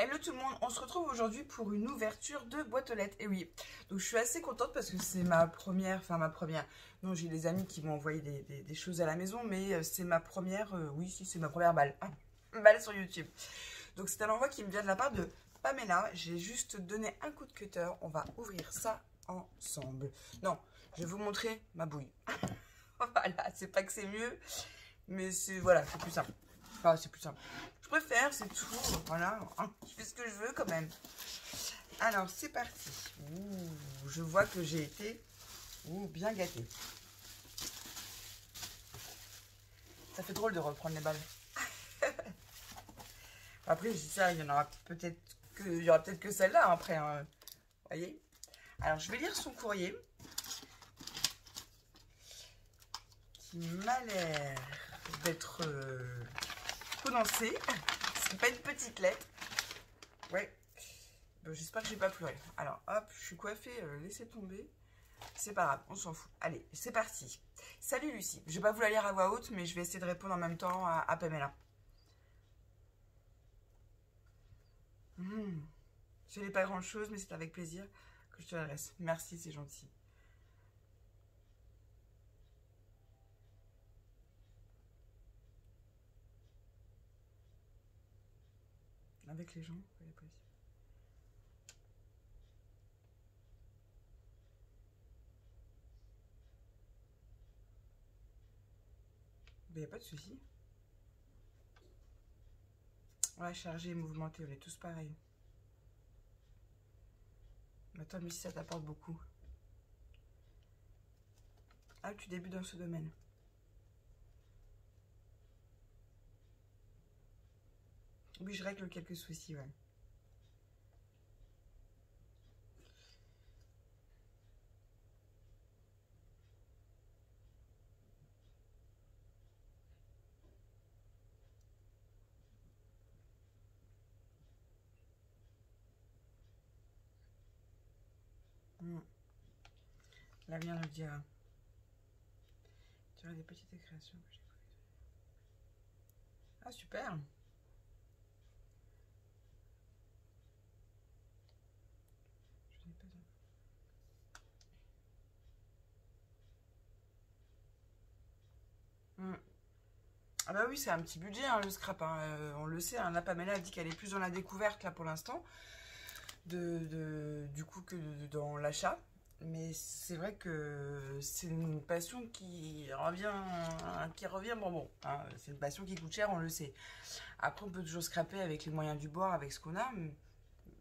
Hello tout le monde, on se retrouve aujourd'hui pour une ouverture de boîte aux lettres. Et oui, donc je suis assez contente parce que c'est ma première, non, j'ai des amis qui m'ont envoyé des choses à la maison, mais c'est ma première, oui, si, c'est ma première balle. Balle sur YouTube. Donc c'est un envoi qui me vient de la part de Pamela. J'ai juste donné un coup de cutter, on va ouvrir ça ensemble. Non, je vais vous montrer ma bouille. Voilà, c'est pas que c'est mieux, mais c'est, voilà, c'est plus simple. Enfin, c'est plus simple. Je préfère, c'est tout. Voilà, je fais ce que je veux quand même. Alors, c'est parti. Ouh, je vois que j'ai été bien gâtée. Ça fait drôle de reprendre les balles. Après, je dis ça, il y aura peut-être que celle-là après. Hein. Vous voyez? Alors, je vais lire son courrier. Qui m'a l'air d'être condensé. C'est pas une petite lettre. Ouais. J'espère que j'ai pas pleuré. Alors, hop, je suis coiffée, laissez tomber. C'est pas grave, on s'en fout. Allez, c'est parti. Salut Lucie. Je vais pas vous la lire à voix haute, mais je vais essayer de répondre en même temps à Pamela. Je n'ai pas grand chose, mais c'est avec plaisir que je te l'adresse. Merci, c'est gentil. Avec les gens, il n'y a pas ici. Il n'y a pas de souci. Ouais, chargé et mouvementé, on est tous pareils. Attends, mais si ça t'apporte beaucoup. Ah, tu débutes dans ce domaine. Oui, je règle quelques soucis, ouais. L'avenir nous dira. Tu as des petites créations que j'ai trouvées. Ah, super! Je n'ai pas Ah bah oui, c'est un petit budget, hein, le scrap. Hein. On le sait, hein. La Pamela a dit qu'elle est plus dans la découverte, là, pour l'instant, du coup, que dans l'achat. Mais c'est vrai que c'est une passion qui revient bonbon. Hein. C'est une passion qui coûte cher, on le sait. Après, on peut toujours scraper avec les moyens du bord, avec ce qu'on a.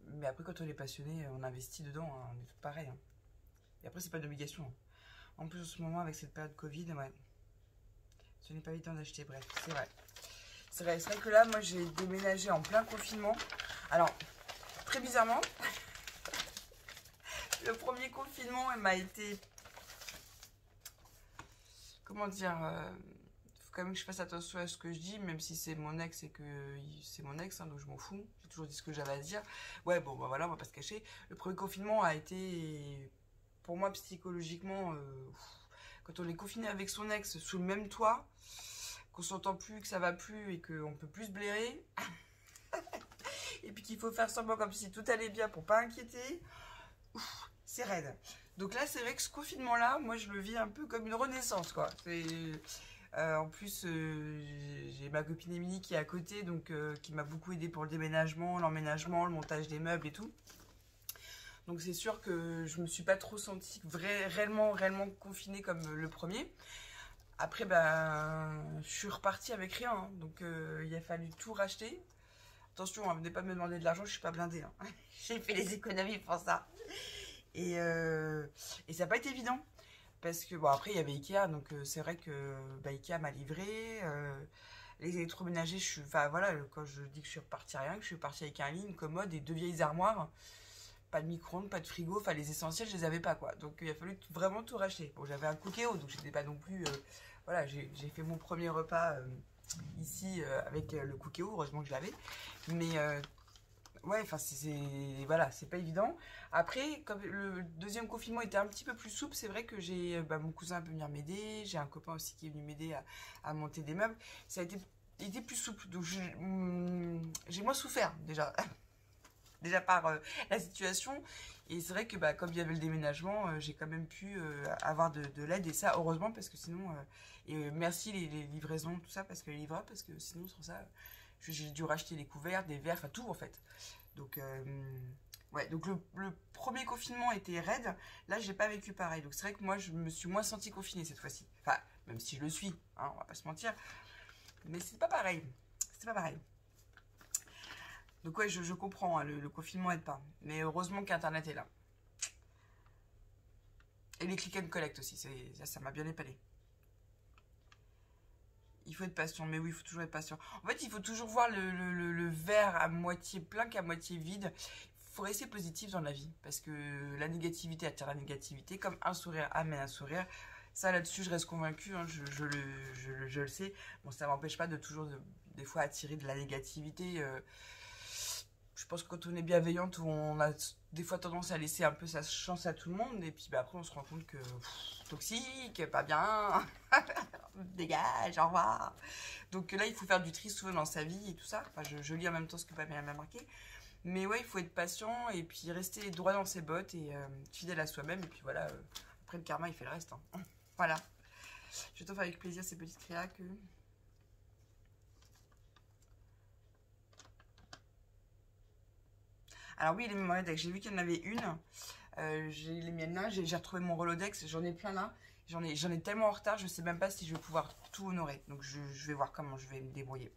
Mais après, quand on est passionné, on investit dedans. Hein. On est tout pareil. Hein. Et après, c'est pas d'obligation. Hein. En plus, en ce moment, avec cette période Covid, ouais, ce n'est pas évident d'acheter. Bref, c'est vrai. C'est vrai que là, moi, j'ai déménagé en plein confinement. Alors, très bizarrement... Le premier confinement, elle m'a été... Comment dire faut quand même que je fasse attention à ce que je dis, même si c'est mon ex et que c'est mon ex, hein, donc je m'en fous. J'ai toujours dit ce que j'avais à dire. Ouais, bon, bah voilà, on va pas se cacher. Le premier confinement a été, pour moi, psychologiquement... quand on est confiné avec son ex sous le même toit, qu'on s'entend plus, que ça va plus et qu'on peut plus se blairer, et puis qu'il faut faire semblant comme si tout allait bien pour pas inquiéter... C'est raide. Donc là, c'est vrai que ce confinement-là, moi, je le vis un peu comme une renaissance, quoi. En plus, j'ai ma copine Émilie qui est à côté, donc qui m'a beaucoup aidé pour le déménagement, l'emménagement, le montage des meubles et tout. Donc c'est sûr que je me suis pas trop sentie réellement confinée comme le premier. Après, ben, je suis repartie avec rien, hein. Donc il a fallu tout racheter. Attention, hein, venez pas me demander de l'argent, je suis pas blindée. Hein. J'ai fait les économies pour ça. Et ça n'a pas été évident. Parce que, bon, après, il y avait Ikea. Donc, c'est vrai que bah, Ikea m'a livré. Les électroménagers, enfin, voilà, quand je dis que je suis repartie à rien, que je suis partie avec un lit, une commode et 2 vieilles armoires. Pas de micro-ondes, pas de frigo. Enfin, les essentiels, je les avais pas, quoi. Donc, il a fallu vraiment tout racheter. Bon, j'avais un Cookéo, donc j'étais pas non plus... voilà, j'ai fait mon premier repas ici avec le Cookéo. Heureusement que je l'avais. Mais... ouais, enfin, voilà, c'est pas évident. Après, comme le deuxième confinement était un petit peu plus souple, c'est vrai que j'ai mon cousin peut venir m'aider, j'ai un copain aussi qui est venu m'aider à monter des meubles. Ça a été plus souple, donc j'ai moins souffert déjà. déjà par la situation. Et c'est vrai que bah, comme il y avait le déménagement, j'ai quand même pu avoir de l'aide. Et ça, heureusement, parce que sinon... merci les livraisons, tout ça, parce que les livreurs, parce que sinon, sur ça, j'ai dû racheter des couverts, des verres, enfin tout en fait. Donc, ouais, donc le premier confinement était raide. Là, j'ai pas vécu pareil. Donc, c'est vrai que moi, je me suis moins sentie confinée cette fois-ci. Enfin, même si je le suis, hein, on va pas se mentir. Mais c'est pas pareil. C'est pas pareil. Donc, ouais, je comprends, hein, le confinement aide pas. Mais heureusement qu'Internet est là. Et les click and collect aussi, ça m'a bien épalé. Il faut être patient, mais oui, il faut toujours être patient. En fait, il faut toujours voir le verre à moitié plein qu'à moitié vide. Il faut rester positif dans la vie, parce que la négativité attire la négativité, comme un sourire amène un sourire. Ça, là-dessus, je reste convaincue, hein, je le sais. Bon, ça m'empêche pas de toujours, des fois, attirer de la négativité. Je pense que quand on est bienveillante, on a des fois tendance à laisser un peu sa chance à tout le monde, et puis bah, après, on se rend compte que toxique, pas bien, dégage, au revoir. Donc là, il faut faire du tri souvent dans sa vie et tout ça. Enfin, je lis en même temps ce que Pamela m'a marqué. Mais ouais, il faut être patient et puis rester droit dans ses bottes et fidèle à soi-même. Et puis voilà, après le karma, il fait le reste. Hein. Voilà. Je t'offre avec plaisir ces petites créas que... Alors oui, les mémoires deck, j'ai vu qu'il y en avait une. J'ai les miennes là, j'ai retrouvé mon Rolodex, j'en ai plein là. J'en ai tellement en retard, je sais même pas si je vais pouvoir tout honorer. Donc je vais voir comment je vais me débrouiller.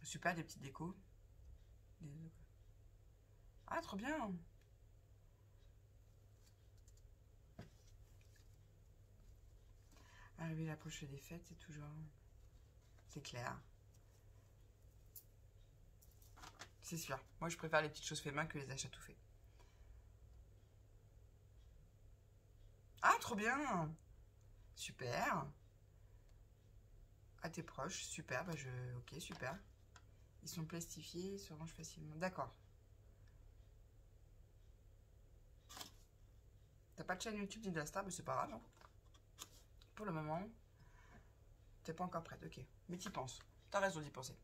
Super, des petites décos. Ah, trop bien. Ah oui, l'approche des fêtes, c'est toujours... C'est clair. C'est sûr. Moi, je préfère les petites choses faites main que les achats tout faits. Ah, trop bien. Super. À tes proches, super. Bah ok, super. Ils sont plastifiés, ils se rangent facilement. D'accord. T'as pas de chaîne YouTube ni d'Insta, mais c'est pas grave. Hein. Pour le moment, t'es pas encore prête, ok. Mais t'y penses. T'as raison d'y penser.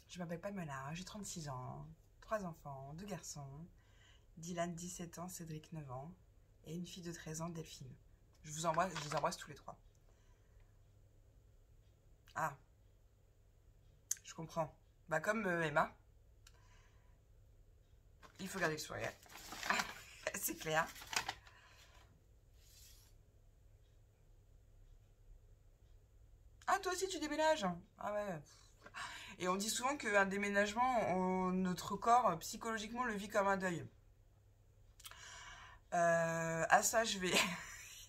Je m'appelle Pamela, j'ai 36 ans, 3 enfants, 2 garçons. Dylan, 17 ans, Cédric, 9 ans. Et une fille de 13 ans, Delphine. Je vous embrasse, je les embrasse tous les trois. Ah, je comprends. Bah comme Emma, il faut garder le sourire. C'est clair. Ah, toi aussi tu déménages? Ah ouais. Et on dit souvent qu'un déménagement, notre corps, psychologiquement, le vit comme un deuil. À ça, je vais...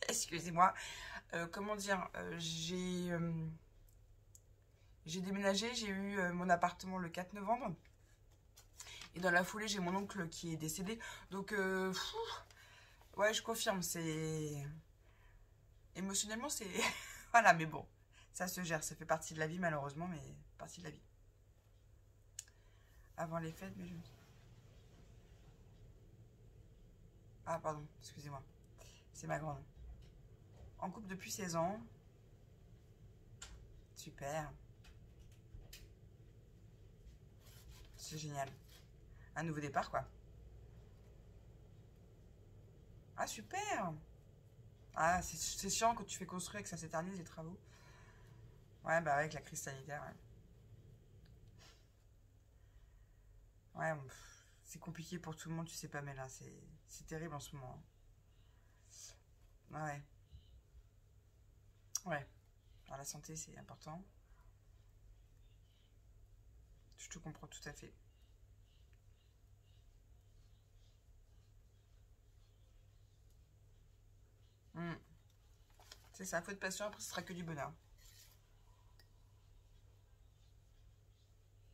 Excusez-moi. Comment dire, j'ai déménagé, j'ai eu mon appartement le 4 novembre. Et dans la foulée, j'ai mon oncle qui est décédé. Donc, ouais, je confirme, c'est... Émotionnellement, c'est... voilà, mais bon, ça se gère. Ça fait partie de la vie, malheureusement, mais partie de la vie. Avant les fêtes, mais je... Ah, pardon, excusez-moi. C'est ma grande. En couple depuis 16 ans. Super. C'est génial. Un nouveau départ, quoi. Ah, super. Ah, c'est chiant quand tu fais construire et que ça s'éternise, les travaux. Ouais, bah avec la crise sanitaire, ouais. Ouais, c'est compliqué pour tout le monde, tu sais pas, mais là, c'est terrible en ce moment. Ouais. Ouais. Alors, la santé, c'est important. Je te comprends tout à fait. Mm. C'est ça, faut être patient, après ce sera que du bonheur.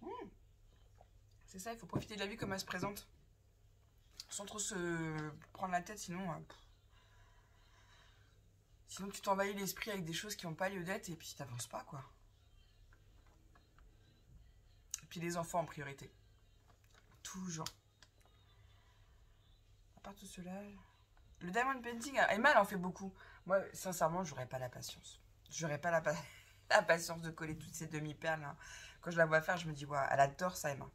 Mm. C'est ça, il faut profiter de la vie comme elle se présente. Sans trop se prendre la tête, sinon... sinon tu t'envahis l'esprit avec des choses qui n'ont pas lieu d'être et puis t'avances pas, quoi. Et puis les enfants en priorité. Toujours. part tout cela. Le diamond painting, Emma elle en fait beaucoup. Moi sincèrement j'aurais pas la patience. J'aurais pas la patience de coller toutes ces demi-perles hein. Quand je la vois faire je me dis ouais, elle adore ça Emma.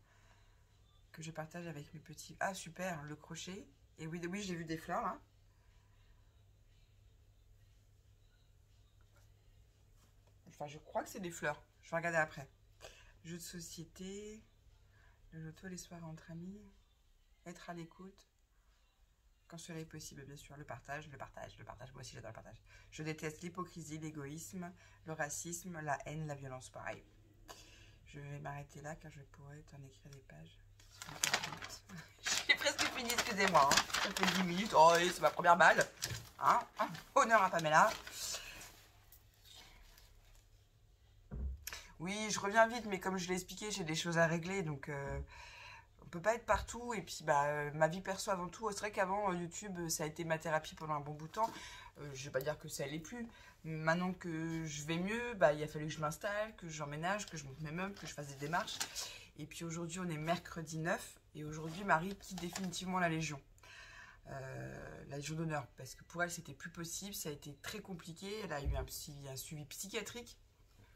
Que je partage avec mes petits. Ah super, le crochet. Et oui, oui j'ai vu des fleurs là. Enfin je crois que c'est des fleurs. Je vais regarder après. Jeux de société. Le loto, les soirées entre amis. Être à l'écoute. Quand cela est possible, bien sûr. Le partage. Moi aussi, j'adore le partage. Je déteste l'hypocrisie, l'égoïsme, le racisme, la haine, la violence. Pareil. Je vais m'arrêter là car je pourrais t'en écrire des pages. J'ai presque fini, excusez-moi. Hein. Ça fait 10 minutes. Oh, c'est ma première balle. Hein. Honneur à Pamela. Oui, je reviens vite, mais comme je l'ai expliqué, j'ai des choses à régler. Donc... on peut pas être partout et puis ma vie perso avant tout. C'est vrai qu'avant YouTube ça a été ma thérapie pendant un bon bout de temps. Je vais pas dire que ça l'est plus. Maintenant que je vais mieux, il a fallu que je m'installe, que j'emménage, que je monte mes meubles, que je fasse des démarches. Et puis aujourd'hui on est mercredi 9 et aujourd'hui Marie quitte définitivement la Légion. La Légion d'honneur parce que pour elle c'était plus possible, ça a été très compliqué. Elle a eu un suivi psychiatrique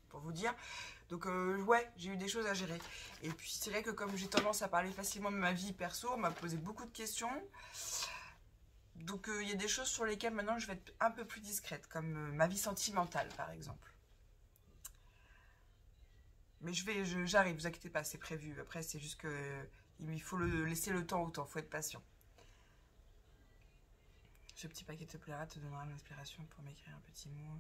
pour vous dire. Donc ouais, j'ai eu des choses à gérer. Et puis c'est vrai que comme j'ai tendance à parler facilement de ma vie perso, on m'a posé beaucoup de questions. Donc il y a des choses sur lesquelles maintenant je vais être un peu plus discrète, comme ma vie sentimentale par exemple. Mais j'arrive, vous inquiétez pas, c'est prévu. Après c'est juste que il faut laisser le temps au temps, il faut être patient. Ce petit paquet te plaira, te donnera l'inspiration pour m'écrire un petit mot.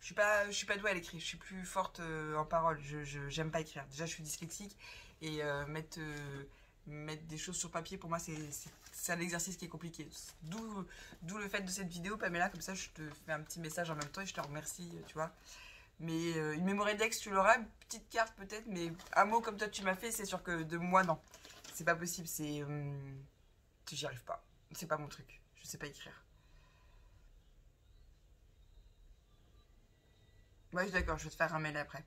Je suis pas douée à l'écrit, je suis plus forte en parole, j'aime pas écrire. Déjà je suis dyslexique et mettre des choses sur papier pour moi c'est un exercice qui est compliqué. D'où le fait de cette vidéo Pamela, comme ça je te fais un petit message en même temps et je te remercie, tu vois. Mais une mémorédex tu l'auras, une petite carte peut-être, mais un mot comme toi tu m'as fait, c'est sûr que de moi non. C'est pas possible, j'y arrive pas, c'est pas mon truc, je sais pas écrire. Ouais, d'accord, je vais te faire un mail après.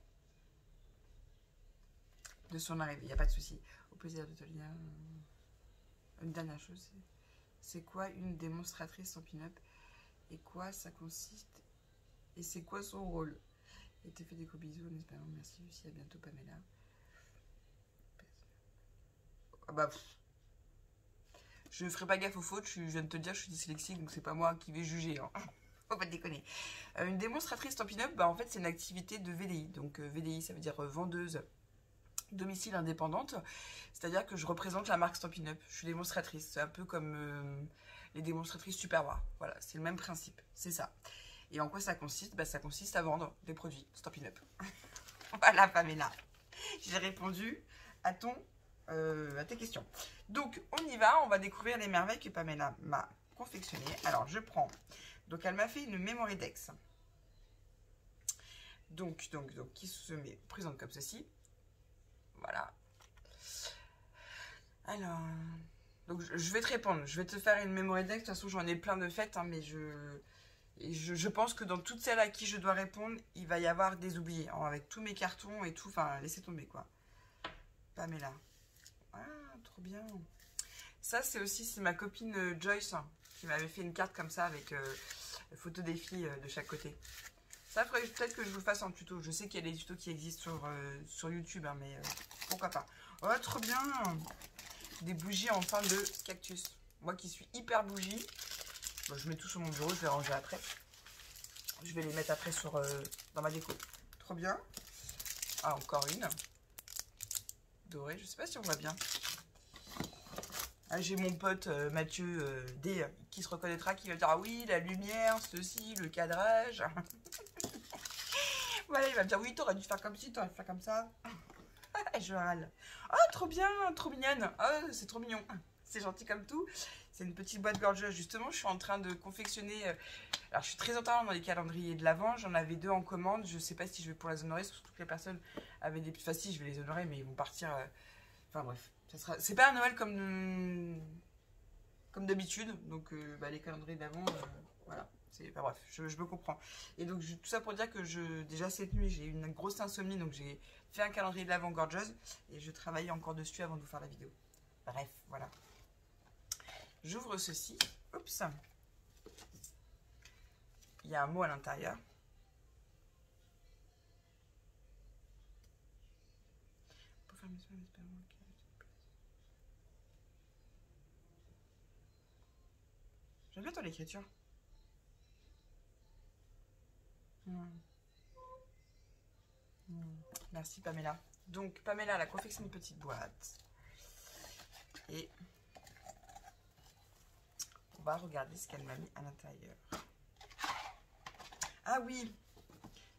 De son arrivée, il n'y a pas de souci. Au plaisir de te lire. Une dernière chose, c'est quoi une démonstratrice en pin-up? Et quoi ça consiste? Et c'est quoi son rôle? Et te fais des gros bisous en espérant. Merci Lucie, à bientôt Pamela. Ah bah, je ferai pas gaffe aux fautes, je viens de te dire, je suis dyslexique, donc c'est pas moi qui vais juger. Hein. Faut pas te déconner. Une démonstratrice en pin-up, en fait c'est une activité de VDI. Donc VDI ça veut dire vendeuse domicile indépendante. C'est-à-dire que je représente la marque Stampin' Up. Je suis démonstratrice. C'est un peu comme les démonstratrices Superwar. Voilà, c'est le même principe. C'est ça. Et en quoi ça consiste? Ça consiste à vendre des produits Stampin' Up. Voilà Pamela. J'ai répondu à tes questions. Donc on y va, on va découvrir les merveilles que Pamela m'a confectionnées. Alors je prends... Donc elle m'a fait une mémorédex. Donc, qui se présente comme ceci. Voilà. Alors, donc je vais te répondre. Je vais te faire une mémorédex. De toute façon, j'en ai plein de faites, hein, mais je pense que dans toutes celles à qui je dois répondre, il va y avoir des oubliés. Alors, avec tous mes cartons et tout, enfin, laissez tomber, quoi. Pamela. Ah, trop bien. Ça, c'est ma copine Joyce qui m'avait fait une carte comme ça avec photo des filles de chaque côté. Ça, faudrait peut-être que je vous fasse en tuto. Je sais qu'il y a des tutos qui existent sur YouTube, hein, mais pourquoi pas. Oh, trop bien. Des bougies en forme de cactus. Moi qui suis hyper bougie. Bon, je mets tout sur mon bureau, je vais ranger après. Je vais les mettre après dans ma déco. Trop bien. Ah, encore une. Dorée, je sais pas si on voit bien. Ah, j'ai mon pote Mathieu D qui se reconnaîtra, qui va dire ah oui, la lumière, ceci, le cadrage. Voilà, il va me dire oui, t'aurais dû faire comme ci, t'aurais dû faire comme ça. Je râle. Oh, trop bien, trop mignonne. Oh, c'est trop mignon. C'est gentil comme tout. C'est une petite boîte gorgeuse. Justement, je suis en train de confectionner. Alors, je suis très en retard dans les calendriers de l'Avent. J'en avais 2 en commande. Je sais pas si je vais pour les honorer, surtout que les personnes avaient des petites faciles. Je vais les honorer, mais ils vont partir. Enfin bref, c'est pas un Noël comme d'habitude. Donc, les calendriers de l'Avent, voilà. Enfin, bref, je me comprends. Et donc, tout ça pour dire que déjà cette nuit, j'ai eu une grosse insomnie. Donc, j'ai fait un calendrier de l'Avent gorgeuse. Et je travaillais encore dessus avant de vous faire la vidéo. Bref, voilà. J'ouvre ceci. Oups. Il y a un mot à l'intérieur. J'aime bien ton écriture. Merci Pamela. Donc Pamela, elle a confectionné une petite boîte. Et on va regarder ce qu'elle m'a mis à l'intérieur. Ah oui,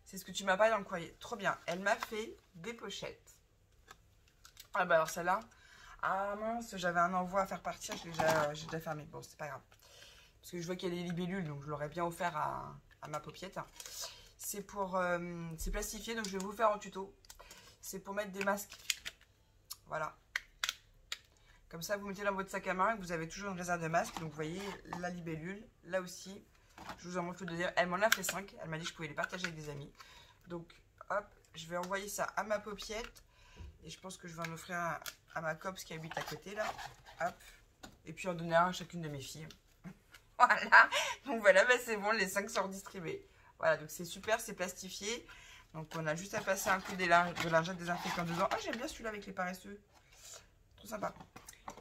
c'est ce que tu m'as parlé dans le courrier. Trop bien. Elle m'a fait des pochettes. Ah bah alors celle-là. Ah mince, j'avais un envoi à faire partir. J'ai déjà fermé. Bon, c'est pas grave. Parce que je vois qu'il y a des libellules, donc je l'aurais bien offert à ma paupiette. C'est pour... c'est plastifié, donc je vais vous faire en tuto. C'est pour mettre des masques. Voilà. Comme ça, vous mettez dans votre sac à main et vous avez toujours une réserve de masques. Donc vous voyez, la libellule, là aussi. Je vous en montre le deuxième. Elle m'en a fait 5. Elle m'a dit que je pouvais les partager avec des amis. Donc, hop, je vais envoyer ça à ma paupiette. Et je pense que je vais en offrir un à ma copse qui habite à côté, là. Hop. Et puis en donner un à chacune de mes filles. Voilà. Donc voilà, bah, c'est bon, les 5 sont redistribués. Voilà, donc c'est super, c'est plastifié. Donc on a juste à passer un coup de lingette désinfectant dedans. Ah, j'aime bien celui-là avec les paresseux. Trop sympa.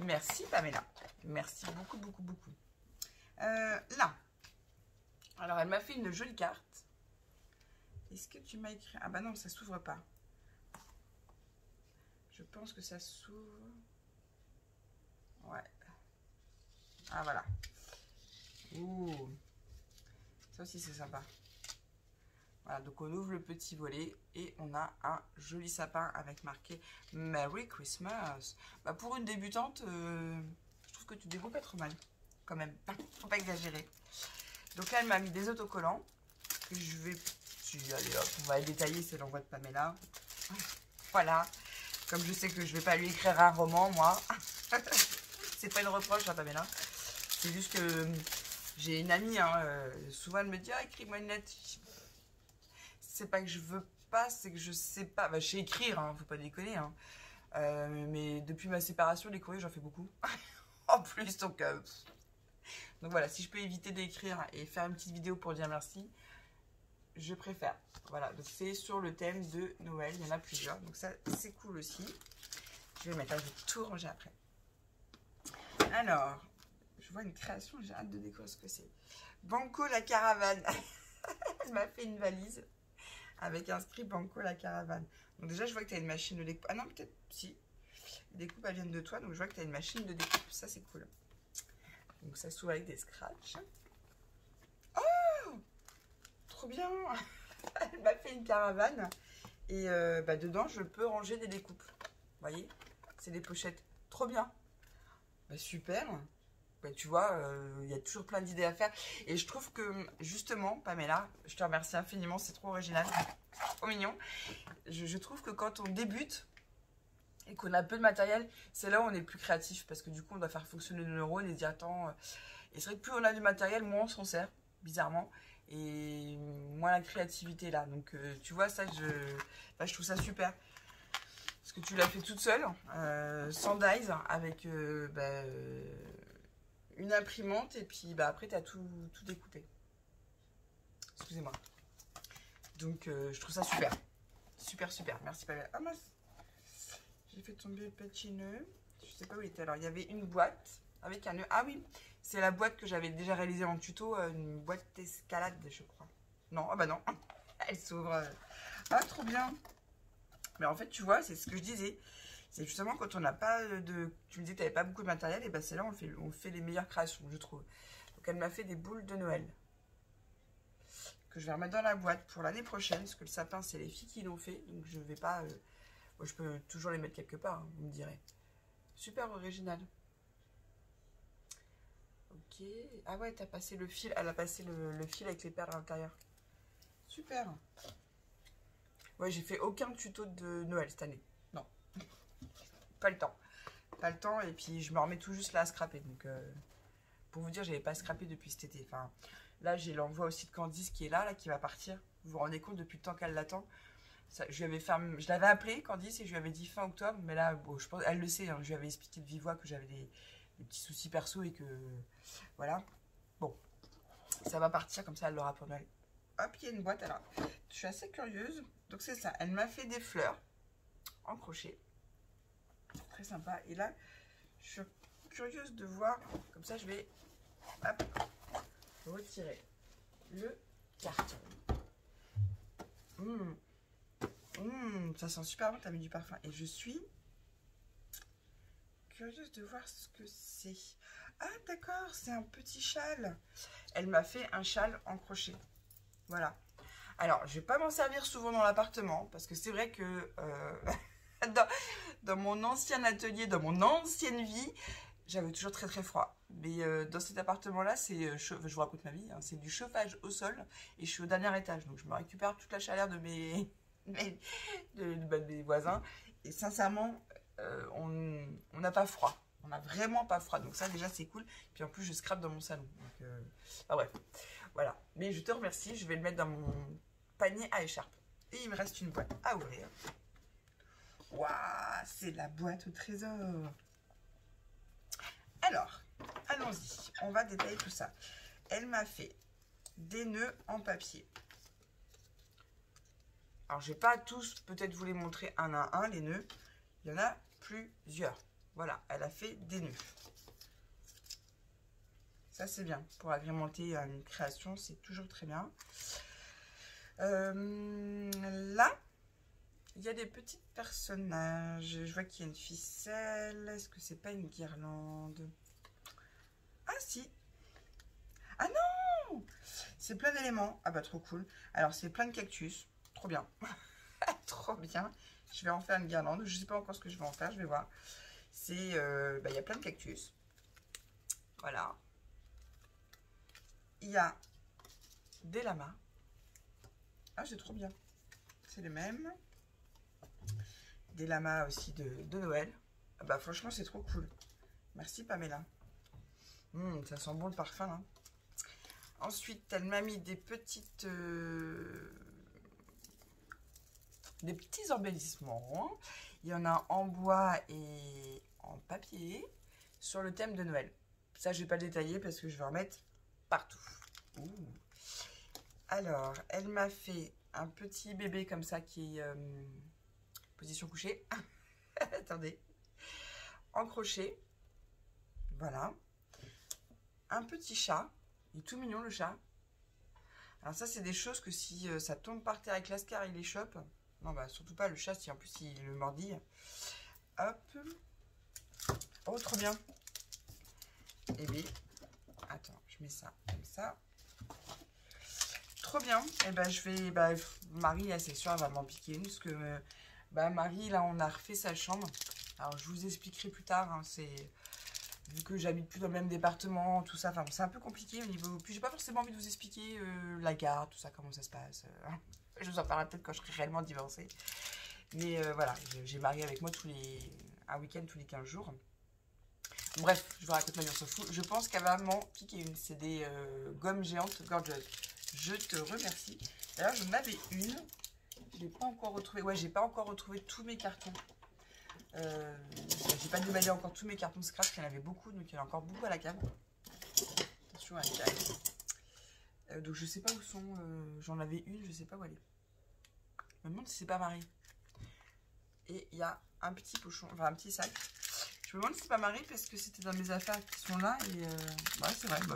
Merci Pamela. Merci beaucoup, beaucoup, beaucoup. Là. Alors, elle m'a fait une jolie carte. Est-ce que tu m'as écrit... Ah bah non, ça s'ouvre pas. Je pense que ça s'ouvre. Ouais. Ah, voilà. Ouh. Ça aussi, c'est sympa. Voilà, donc on ouvre le petit volet et on a un joli sapin avec marqué Merry Christmas. Bah, pour une débutante, je trouve que tu découpes pas trop mal. Quand même. Faut pas exagérer. Donc là, elle m'a mis des autocollants. Que je vais... Allez hop, on va les détailler, c'est l'envoi de Pamela. Voilà. Comme je sais que je vais pas lui écrire un roman, moi. C'est pas une reproche, hein, Pamela. C'est juste que j'ai une amie, hein, souvent elle me dit, ah, écris-moi une lettre. C'est pas que je veux pas, c'est que je sais pas. Bah, je sais écrire, hein, faut pas déconner. Hein. Mais depuis ma séparation, les courriers, j'en fais beaucoup. En plus, donc voilà, si je peux éviter d'écrire et faire une petite vidéo pour dire merci, je préfère. Voilà, donc c'est sur le thème de Noël, il y en a plusieurs, donc ça c'est cool aussi. Je vais mettre là, je vais tout ranger après. Alors, je vois une création, j'ai hâte de découvrir ce que c'est. Banco la caravane. Elle m'a fait une valise avec inscrit Banco la caravane. Donc déjà, je vois que tu as une machine de découpe. Ah non, peut-être si. Les découpes, elles viennent de toi, donc je vois que tu as une machine de découpe. Ça, c'est cool. Donc ça s'ouvre avec des scratchs. Oh, trop bien. Elle m'a fait une caravane. Et bah, dedans, je peux ranger des découpes. Vous voyez, c'est des pochettes. Trop bien. Bah, super. Bah, tu vois, il y a toujours plein d'idées à faire. Et je trouve que, justement, Pamela, je te remercie infiniment. C'est trop original. Trop mignon. Je trouve que quand on débute et qu'on a peu de matériel, c'est là où on est plus créatif. Parce que du coup, on doit faire fonctionner nos neurones et dire, attends... Et c'est vrai que plus on a du matériel, moins on s'en sert, bizarrement. Et moins la créativité là. Donc tu vois, ça, je trouve ça super. Parce que tu l'as fait toute seule, sans dies, avec une imprimante. Et puis bah, après, tu as tout découpé. Excusez-moi. Donc je trouve ça super. Super, super. Merci Pamela. Ah mince, j'ai fait tomber le petit nœud. Je sais pas où il était. Alors, il y avait une boîte avec un nœud. Ah oui, c'est la boîte que j'avais déjà réalisée en tuto. Une boîte d'escalade, je crois. Non, ah bah non. Elle s'ouvre. Ah, trop bien. Mais en fait, tu vois, c'est ce que je disais. C'est justement quand on n'a pas de... Tu me disais que tu n'avais pas beaucoup de matériel. Et ben c'est là on fait les meilleures créations, je trouve. Donc, elle m'a fait des boules de Noël. Que je vais remettre dans la boîte pour l'année prochaine. Parce que le sapin, c'est les filles qui l'ont fait. Donc, je vais pas... Moi, je peux toujours les mettre quelque part, hein, vous me direz. Super original. Ok. Ah ouais, t'as passé le fil. Elle a passé le fil avec les perles à l'intérieur. Super. Ouais, j'ai fait aucun tuto de Noël cette année. Non. Pas le temps. Pas le temps. Et puis, je me remets tout juste là à scraper. Donc, pour vous dire, j'avais pas scrappé depuis cet été. Enfin, là, j'ai l'envoi aussi de Candice qui est là, qui va partir. Vous vous rendez compte depuis le temps qu'elle l'attend. Ça, je l'avais appelée Candice et je lui avais dit fin octobre, mais là, bon, je pense, elle le sait, hein, je lui avais expliqué de vive voix que j'avais des petits soucis perso et que voilà. Bon, ça va partir comme ça, elle l'aura pour Noël. Hop, il y a une boîte. Alors, je suis assez curieuse. Donc c'est ça, elle m'a fait des fleurs en crochet. Très sympa. Et là, je suis curieuse de voir. Comme ça, je vais hop, retirer le carton. Ça sent super bon, t'as mis du parfum. Et je suis curieuse de voir ce que c'est. Ah d'accord, c'est un petit châle. Elle m'a fait un châle en crochet. Voilà. Alors, je vais pas m'en servir souvent dans l'appartement, parce que c'est vrai que dans mon ancien atelier, dans mon ancienne vie, j'avais toujours très très froid. Mais dans cet appartement-là, c'est, je vous raconte ma vie, hein, c'est du chauffage au sol, et je suis au dernier étage, donc je me récupère toute la chaleur de mes voisins. Et sincèrement, on n'a pas froid. On n'a vraiment pas froid. Donc ça, déjà, c'est cool. Puis en plus, je scrape dans mon salon. Donc, ah ouais, voilà. Mais je te remercie. Je vais le mettre dans mon panier à écharpe. Et il me reste une boîte à ouvrir. Waouh, c'est la boîte au trésor. Alors, allons-y. On va détailler tout ça. Elle m'a fait des nœuds en papier. Alors, je ne vais pas tous peut-être vous les montrer un à un, les nœuds. Il y en a plusieurs. Voilà, elle a fait des nœuds. Ça, c'est bien. Pour agrémenter une création, c'est toujours très bien. Là, il y a des petits personnages. Je vois qu'il y a une ficelle. Est-ce que c'est pas une guirlande? Ah, si. Ah non! C'est plein d'éléments. Ah bah, trop cool. Alors, c'est plein de cactus. Trop bien. Trop bien. Je vais en faire une guirlande. Je ne sais pas encore ce que je vais en faire. Je vais voir. C'est, il y a plein de cactus. Voilà. Il y a des lamas. Ah, c'est trop bien. C'est les mêmes. Des lamas aussi de Noël. Ah bah, franchement, c'est trop cool. Merci, Pamela. Ça sent bon le parfum, hein. Ensuite, elle m'a mis des petites... des petits embellissements. Il y en a en bois et en papier sur le thème de Noël. Ça, je ne vais pas le détailler parce que je vais en mettre partout. Ouh. Alors, elle m'a fait un petit bébé comme ça qui est position couchée. Attendez. En crochet. Voilà. Un petit chat. Il est tout mignon, le chat. Alors ça, c'est des choses que si ça tombe par terre avec l'ascar, il les chope. Non, bah surtout pas le chat, si en plus il le mordille. Hop. Oh, trop bien. Et bien, attends, je mets ça comme ça. Trop bien. Et ben je vais, Marie, là, c'est sûr, elle va m'en piquer une. Parce que, Marie, là, on a refait sa chambre. Alors, je vous expliquerai plus tard. Hein, c'est... Vu que j'habite plus dans le même département, tout ça, enfin, c'est un peu compliqué au niveau... Puis, j'ai pas forcément envie de vous expliquer la garde, tout ça, comment ça se passe. Je vous en parlerai peut-être quand je serai réellement divorcée. Mais voilà, j'ai Marie avec moi un week-end tous les 15 jours. Bref, je vous raconte ma vie, on s'en fout. Je pense qu'elle va m'en piquer une. C'est des gommes géantes gorgeous. Je te remercie. D'ailleurs, j'en avais une. Je l'ai pas encore retrouvée. Ouais, j'ai pas encore retrouvé tous mes cartons. J'ai pas déballé encore tous mes cartons scratch, il y en avait beaucoup, donc il y en a encore beaucoup à la cave. Attention à la cave. Donc je sais pas où sont. J'en avais une, je sais pas où elle est. Je me demande si c'est pas Marie. Et il y a un petit pochon, enfin un petit sac. Je me demande si c'est pas Marie parce que c'était dans mes affaires qui sont là. Et ouais, c'est vrai. Bah,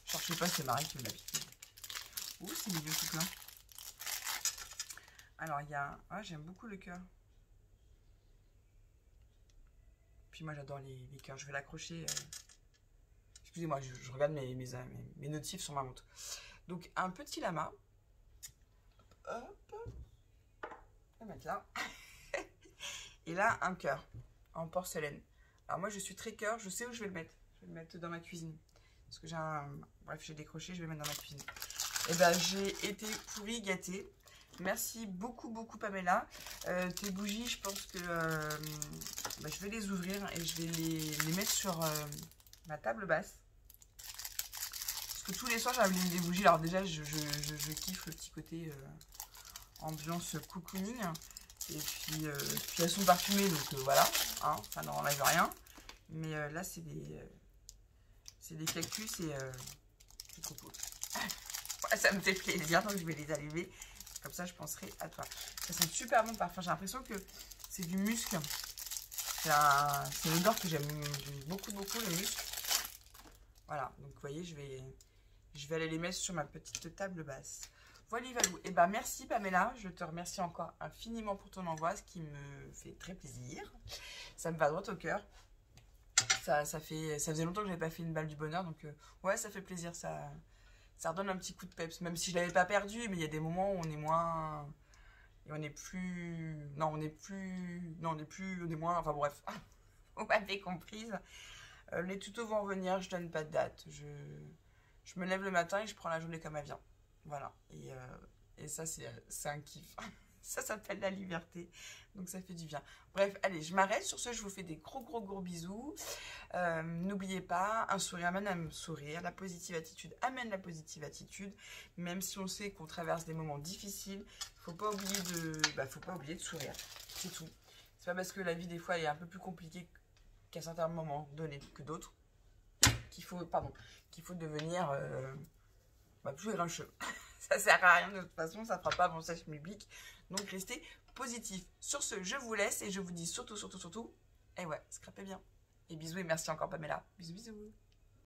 je cherchais pas, c'est Marie qui me l'a piqué. Ouh, c'est mignon tout plein. Alors il y a. Ah, j'aime beaucoup le cœur. Puis moi j'adore les cœurs, je vais l'accrocher. Excusez-moi, je regarde mes notifs sur ma montre. Donc un petit lama. Hop. Je vais mettre là. Et là un cœur en porcelaine. Alors moi je suis très cœur, je sais où je vais le mettre. Je vais le mettre dans ma cuisine. Parce que j'ai un... Bref, j'ai décroché, je vais le mettre dans ma cuisine. Et ben j'ai été pourrie, gâtée. Merci beaucoup, beaucoup Pamela. Tes bougies, je pense que je vais les ouvrir et je vais les mettre sur ma table basse. Parce que tous les soirs, j'allume des bougies. Alors déjà, je kiffe le petit côté ambiance cocooning. Et puis elles sont parfumées, donc voilà, hein, ça n'enlève rien. Mais là, c'est des cactus et c'est trop cool. Ouais, ça me fait plaisir, donc je vais les allumer. Comme ça, je penserai à toi. Ça sent super bon parfum. J'ai l'impression que c'est du musc. C'est une odeur que j'aime beaucoup, beaucoup, le musc. Voilà, donc vous voyez, je vais aller les mettre sur ma petite table basse. Voilà, Valou. Et ben merci Pamela, je te remercie encore infiniment pour ton envoi, ce qui me fait très plaisir. Ça me va droit au cœur. Ça faisait longtemps que je n'avais pas fait une balle du bonheur, donc ouais, ça fait plaisir, ça redonne un petit coup de peps, même si je l'avais pas perdu, mais il y a des moments où on est moins... Et on est plus... Non, on est plus... Non, on est plus... On est moins... Enfin bref, vous m'avez comprise. Les tutos vont revenir, je donne pas de date. Je me lève le matin et je prends la journée comme elle vient. Voilà. Et ça, c'est un kiff. Ça s'appelle la liberté. Donc ça fait du bien. Bref, allez, je m'arrête. Sur ce, je vous fais des gros bisous. N'oubliez pas, un sourire amène un sourire. La positive attitude amène la positive attitude. Même si on sait qu'on traverse des moments difficiles, faut pas oublier de sourire. C'est tout. C'est pas parce que la vie, des fois, est un peu plus compliquée qu'à certains moments donnés que d'autres qu'il faut devenir plus grincheux. Ça sert à rien de toute façon, ça ne fera pas avancer le public. Donc restez positif. Sur ce, je vous laisse et je vous dis surtout, et ouais, scrapez bien. Et bisous et merci encore Pamela. Bisous.